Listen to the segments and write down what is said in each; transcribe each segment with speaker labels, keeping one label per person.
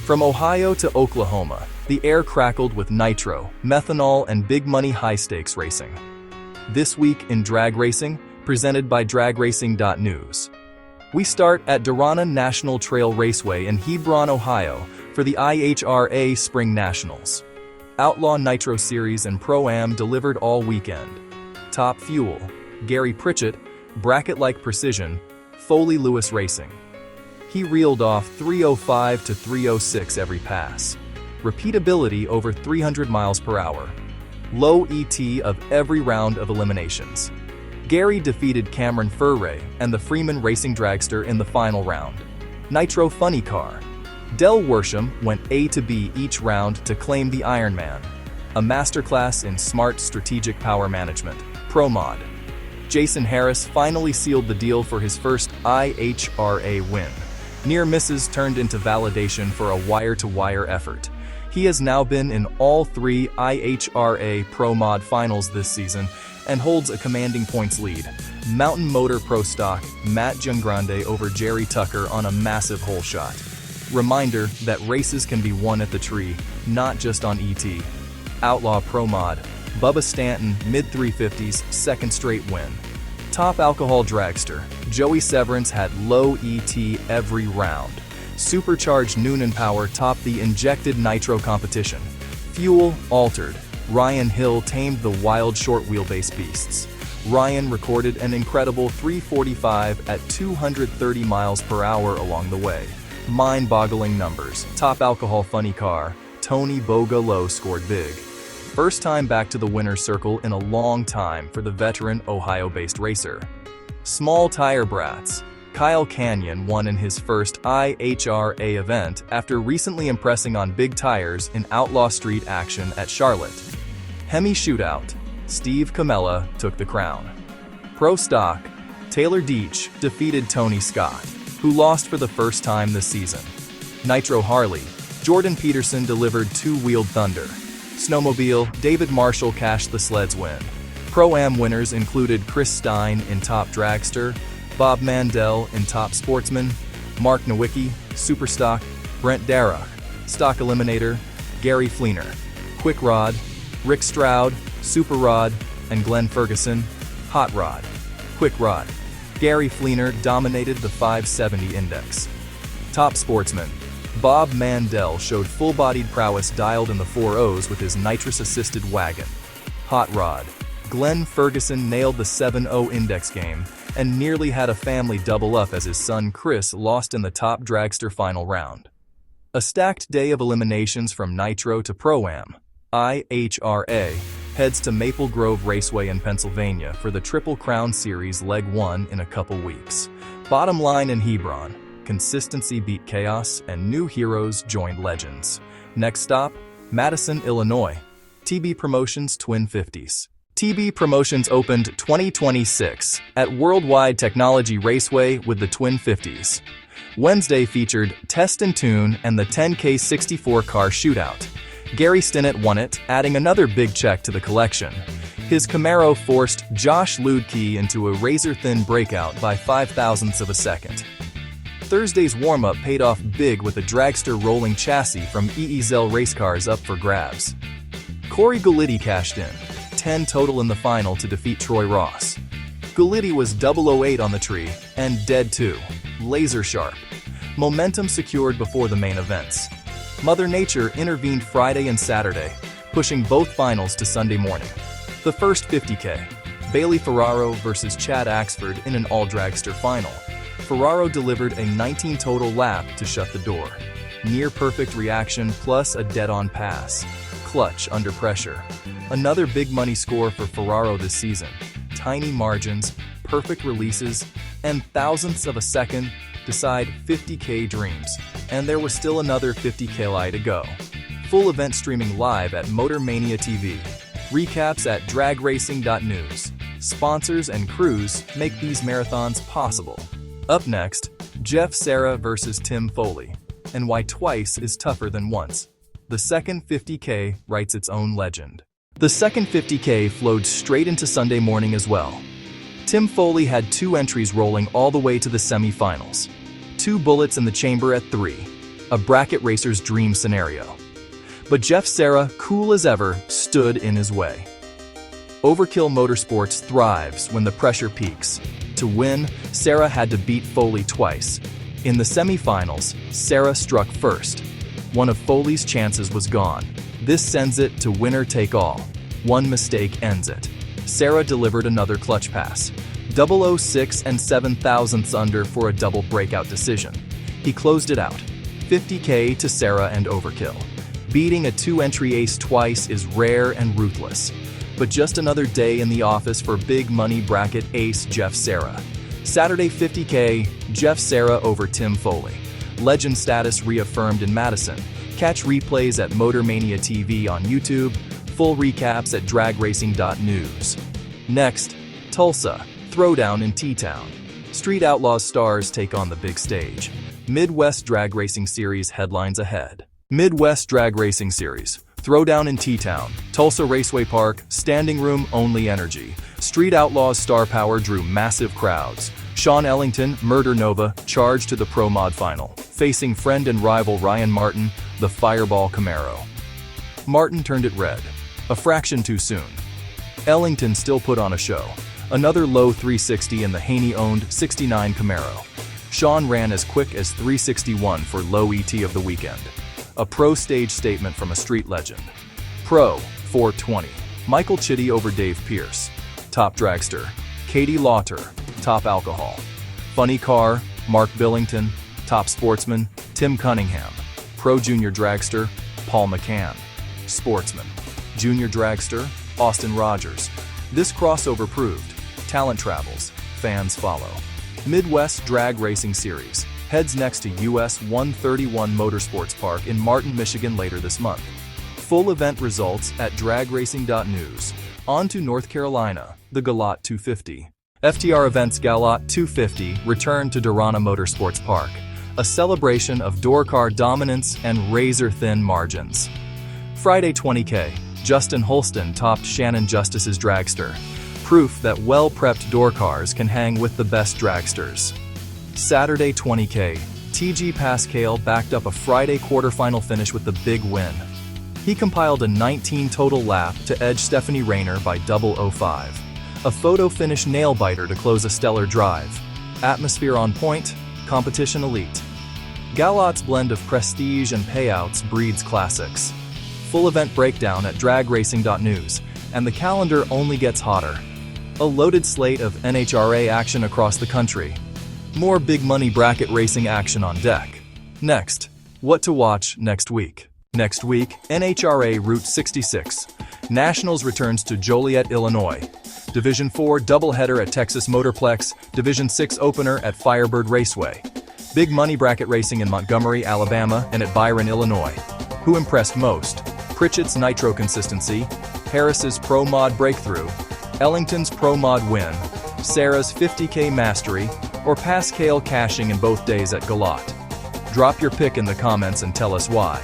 Speaker 1: From Ohio to Oklahoma, the air crackled with nitro, methanol, and big money high-stakes racing. This week in drag racing, presented by dragracing.news. We start at Darana-National Trail Raceway in Hebron, Ohio, for the IHRA Spring Nationals. Outlaw Nitro Series and Pro-Am delivered all weekend. Top fuel, Gary Pritchett, bracket-like precision, Foley Lewis Racing. He reeled off 305 to 306 every pass. Repeatability over 300 miles per hour. Low ET of every round of eliminations. Gary defeated Cameron Furray and the Freeman Racing dragster in the final round. Nitro Funny Car. Del Worsham went A to B each round to claim the Ironman. A masterclass in smart strategic power management. Pro Mod. Jason Harris finally sealed the deal for his first IHRA win. Near misses turned into validation for a wire-to-wire effort. He has now been in all 3 IHRA Pro Mod finals this season and holds a commanding points lead. Mountain Motor Pro Stock, Matt Giangrande over Jerry Tucker on a massive hole shot. Reminder that races can be won at the tree, not just on ET. Outlaw Pro Mod, Bubba Stanton, mid-350s, second straight win. Top alcohol dragster, Joey Severance had low ET every round. Supercharged Noonan power topped the injected nitro competition. Fuel altered. Ryan Hill tamed the wild short wheelbase beasts. Ryan recorded an incredible 345 at 230 miles per hour along the way. Mind-boggling numbers. Top alcohol funny car, Tony Bogalot scored big. First time back to the winner's circle in a long time for the veteran Ohio-based racer. Small tire brats. Kyle Canyon won in his first IHRA event after recently impressing on big tires in Outlaw Street action at Charlotte. Hemi Shootout. Steve Camella took the crown. Pro Stock. Taylor Deach defeated Tony Scott, who lost for the first time this season. Nitro Harley. Jordan Peterson delivered two-wheeled thunder. Snowmobile. David Marshall cashed the sled's win. Pro-Am winners included Chris Stein in Top Dragster, Bob Mandel in Top Sportsman, Mark Nowicki, Superstock, Brent Darragh, Stock Eliminator, Gary Fleener, Quick Rod, Rick Stroud, Super Rod, and Glenn Ferguson, Hot Rod. Quick Rod. Gary Fleener dominated the 570 index. Top Sportsman. Bob Mandel showed full-bodied prowess dialed in the 4.0s with his nitrous-assisted wagon. Hot Rod. Glenn Ferguson nailed the 7.0 index game and nearly had a family double up as his son Chris lost in the Top Dragster final round. A stacked day of eliminations from Nitro to Pro-Am. IHRA heads to Maple Grove Raceway in Pennsylvania for the Triple Crown Series Leg 1 in a couple weeks. Bottom line in Hebron, consistency beat chaos and new heroes joined legends. Next stop, Madison, Illinois. TB Promotions Twin Fifties. TB Promotions opened 2026 at Worldwide Technology Raceway with the Twin Fifties. Wednesday featured Test and Tune and the 10K 64 car shootout. Gary Stinnett won it, adding another big check to the collection. His Camaro forced Josh Ludke into a razor-thin breakout by 0.005 of a second. Thursday's warm-up paid off big with a dragster rolling chassis from EEZL race cars up for grabs. Corey Gulitti cashed in, 10 total in the final to defeat Troy Ross. Gulitti was 008 on the tree and dead too, laser sharp. Momentum secured before the main events. Mother Nature intervened Friday and Saturday, pushing both finals to Sunday morning. The first 50K, Bailey Ferraro versus Chad Axford in an all-dragster final. Ferraro delivered a 19 total lap to shut the door. Near-perfect reaction plus a dead-on pass. Clutch under pressure. Another big money score for Ferraro this season. Tiny margins, perfect releases, and thousandths of a second decide 50K dreams. And there was still another 50K to go. Full event streaming live at Motor Mania TV. Recaps at dragracing.news. Sponsors and crews make these marathons possible. Up next, Jeff Serra versus Tim Foley, and why twice is tougher than once. The second 50K writes its own legend. The second 50K flowed straight into Sunday morning as well. Tim Foley had 2 entries rolling all the way to the semifinals. 2 bullets in the chamber at 3. a bracket racer's dream scenario. But Jeff Serra, cool as ever, stood in his way. Overkill Motorsports thrives when the pressure peaks. To win, Serra had to beat Foley twice. In the semifinals, Serra struck first. One of Foley's chances was gone. This sends it to winner take all. One mistake ends it. Serra delivered another clutch pass. 0.006 and 0.007 under for a double breakout decision. He closed it out. 50K to Serra and Overkill. Beating a two-entry ace twice is rare and ruthless. But just another day in the office for big money bracket ace Jeff Serra. Saturday 50K, Jeff Serra over Tim Foley. Legend status reaffirmed in Madison. Catch replays at MotorMania TV on YouTube. Full recaps at dragracing.news. Next, Tulsa, Throwdown in T-Town. Street Outlaws stars take on the big stage. Midwest Drag Racing Series headlines ahead. Midwest Drag Racing Series. Throwdown in T-Town, Tulsa Raceway Park, standing room only energy. Street Outlaws star power drew massive crowds. Sean Ellington, Murder Nova, charged to the Pro Mod final, facing friend and rival Ryan Martin, the Fireball Camaro. Martin turned it red, a fraction too soon. Ellington still put on a show. Another low 360 in the Haney-owned 69 Camaro. Sean ran as quick as 361 for low ET of the weekend. A pro stage statement from a street legend. Pro, 420. Michael Chitty over Dave Pierce. Top dragster. Katie Lauter, top alcohol. Funny car, Mark Billington. Top sportsman, Tim Cunningham. Pro junior dragster, Paul McCann. Sportsman. Junior dragster, Austin Rogers. This crossover proved. Talent travels, fans follow. Midwest Drag Racing Series heads next to US 131 Motorsports Park in Martin, Michigan later this month. Full event results at dragracing.news. On to North Carolina, the Galot 250. FTR Events Galot 250 returned to Darana Motorsports Park, a celebration of door car dominance and razor-thin margins. Friday 20K, Justin Holston topped Shannon Justice's dragster, proof that well-prepped door cars can hang with the best dragsters. Saturday 20K, TG Pascal backed up a Friday quarterfinal finish with the big win. He compiled a 19 total lap to edge Stephanie Rayner by 0.005. A photo finish nail-biter to close a stellar drive. Atmosphere on point, competition elite. Galot's blend of prestige and payouts breeds classics. Full event breakdown at dragracing.news, and the calendar only gets hotter. A loaded slate of IHRA action across the country. More big money bracket racing action on deck. Next, what to watch next week. Next week, IHRA Route 66. Nationals returns to Joliet, Illinois. Division 4 doubleheader at Texas Motorplex, Division 6 opener at Firebird Raceway. Big money bracket racing in Montgomery, Alabama and at Byron, Illinois. Who impressed most? Pritchett's Nitro consistency, Harris's Pro Mod breakthrough, Ellington's Pro Mod win, Serra's 50K mastery, or Pascal cashing in both days at Galot. Drop your pick in the comments and tell us why.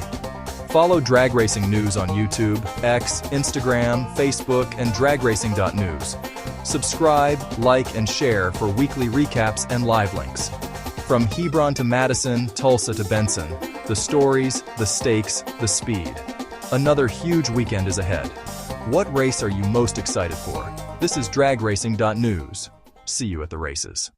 Speaker 1: Follow Drag Racing News on YouTube, X, Instagram, Facebook, and dragracing.news. Subscribe, like, and share for weekly recaps and live links. From Hebron to Madison, Tulsa to Benson, the stories, the stakes, the speed. Another huge weekend is ahead. What race are you most excited for? This is dragracing.news. See you at the races.